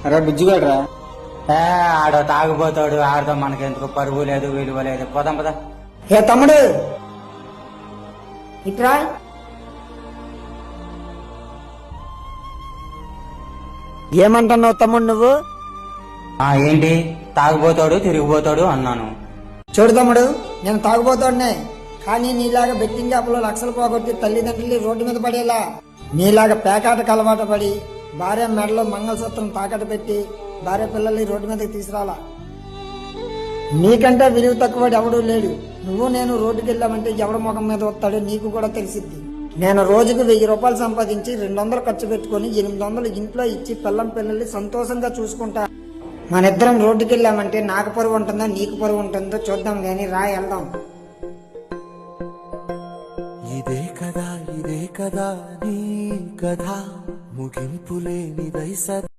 అరే బుజ్జిగాడ్రా. ఆడో తాగిపోతాడు, ఆడతో మనకెందుకు పరువు లేదు విలువ లేదు. పోదాం పదా. ఏ తమ్ముడు ఇట్రా. ఏమంటున్నావు తమ్ముడు నువ్వు? ఏంటి తాగిపోతాడు తిరిగిపోతాడు అన్నాను. చూడు తమ్ముడు, నేను తాగుబోతాడునే, కానీ నీలాగా బెట్టింగ్ యాప్లో లక్షలు పోగొట్టి తల్లిదండ్రులు రోడ్డు మీద పడేలా నీలాగా పేకాటకు అలవాటు పడి భార్య మెడలో మంగళసూత్రం తాకట్టు పెట్టి భార్య పిల్లల్ని రోడ్డు మీదకి తీసుకురాలా. నీకంటే విలువ తక్కువ ఎవడూ లేడు. నువ్వు నేను రోడ్డుకి వెళ్ళామంటే ఎవడ ముఖం మీద వస్తాడో నీకు కూడా తెలిసిద్ది. నేను రోజుకు 1000 రూపాయలు సంపాదించి 200 ఖర్చు పెట్టుకుని 800 ఇంట్లో ఇచ్చి పిల్లల్ని సంతోషంగా చూసుకుంటా. మనిద్దరం రోడ్డుకి వెళ్ళామంటే నాకు పరువు ఉంటుందో నీకు పరువు ఉంటుందో చూద్దాం గాని రా వెళ్దాం. ఇదే కదా నీ కథ ముగింపు లేనిదై